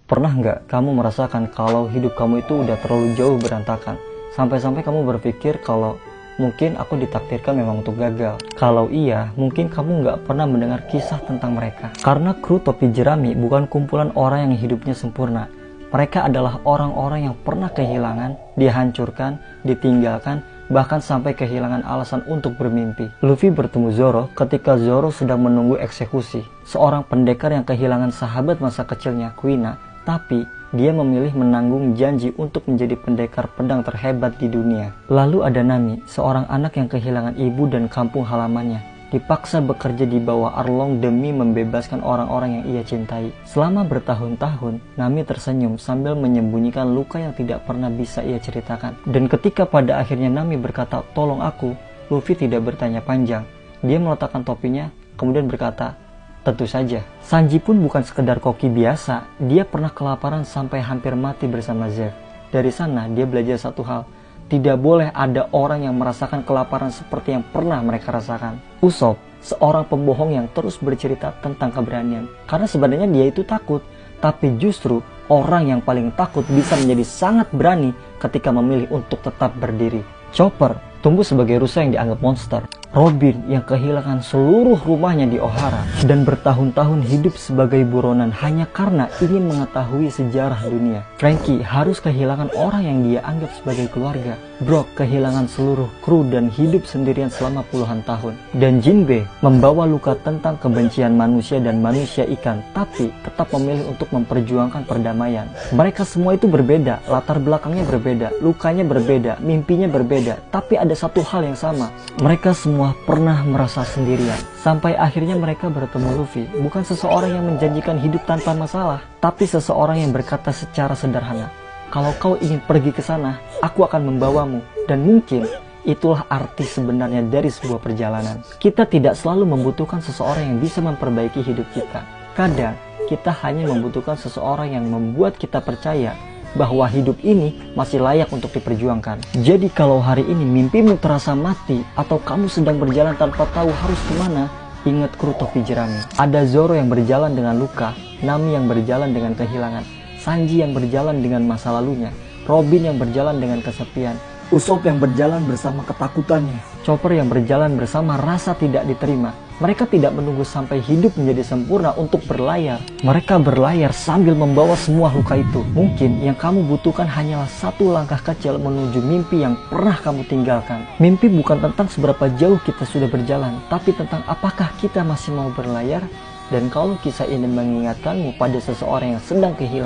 Pernah nggak kamu merasakan kalau hidup kamu itu udah terlalu jauh berantakan? Sampai-sampai kamu berpikir kalau mungkin aku ditakdirkan memang untuk gagal. Kalau iya, mungkin kamu nggak pernah mendengar kisah tentang mereka. Karena kru topi jerami bukan kumpulan orang yang hidupnya sempurna. Mereka adalah orang-orang yang pernah kehilangan, dihancurkan, ditinggalkan, bahkan sampai kehilangan alasan untuk bermimpi. Luffy bertemu Zoro ketika Zoro sedang menunggu eksekusi. Seorang pendekar yang kehilangan sahabat masa kecilnya, Kuina, tapi dia memilih menanggung janji untuk menjadi pendekar pedang terhebat di dunia. Lalu ada Nami, seorang anak yang kehilangan ibu dan kampung halamannya. Dipaksa bekerja di bawah Arlong demi membebaskan orang-orang yang ia cintai. Selama bertahun-tahun, Nami tersenyum sambil menyembunyikan luka yang tidak pernah bisa ia ceritakan. Dan ketika pada akhirnya Nami berkata, "Tolong aku," Luffy tidak bertanya panjang. Dia meletakkan topinya, kemudian berkata, "Tentu saja." Sanji pun bukan sekedar koki biasa, dia pernah kelaparan sampai hampir mati bersama Zeff. Dari sana dia belajar satu hal, tidak boleh ada orang yang merasakan kelaparan seperti yang pernah mereka rasakan. Usopp, seorang pembohong yang terus bercerita tentang keberanian. Karena sebenarnya dia itu takut, tapi justru orang yang paling takut bisa menjadi sangat berani ketika memilih untuk tetap berdiri. Chopper tumbuh sebagai rusa yang dianggap monster. Robin yang kehilangan seluruh rumahnya di Ohara dan bertahun-tahun hidup sebagai buronan hanya karena ingin mengetahui sejarah dunia. Franky harus kehilangan orang yang dia anggap sebagai keluarga. Brock kehilangan seluruh kru dan hidup sendirian selama puluhan tahun. Dan Jinbe membawa luka tentang kebencian manusia dan manusia ikan, tapi tetap memilih untuk memperjuangkan perdamaian. Mereka semua itu berbeda, latar belakangnya berbeda, lukanya berbeda, mimpinya berbeda, tapi ada satu hal yang sama. Mereka semua pernah merasa sendirian. Sampai akhirnya mereka bertemu Luffy, bukan seseorang yang menjanjikan hidup tanpa masalah, tapi seseorang yang berkata secara sederhana, "Kalau kau ingin pergi ke sana, aku akan membawamu." Dan mungkin itulah arti sebenarnya dari sebuah perjalanan. Kita tidak selalu membutuhkan seseorang yang bisa memperbaiki hidup kita. Kadang kita hanya membutuhkan seseorang yang membuat kita percaya bahwa hidup ini masih layak untuk diperjuangkan. Jadi kalau hari ini mimpimu terasa mati atau kamu sedang berjalan tanpa tahu harus kemana, ingat kru topi jerami. Ada Zoro yang berjalan dengan luka, Nami yang berjalan dengan kehilangan, Sanji yang berjalan dengan masa lalunya, Robin yang berjalan dengan kesepian, Usopp yang berjalan bersama ketakutannya, Chopper yang berjalan bersama rasa tidak diterima. Mereka tidak menunggu sampai hidup menjadi sempurna untuk berlayar. Mereka berlayar sambil membawa semua luka itu. Mungkin yang kamu butuhkan hanyalah satu langkah kecil menuju mimpi yang pernah kamu tinggalkan. Mimpi bukan tentang seberapa jauh kita sudah berjalan, tapi tentang apakah kita masih mau berlayar. Dan kalau kisah ini mengingatkanmu pada seseorang yang sedang kehilangan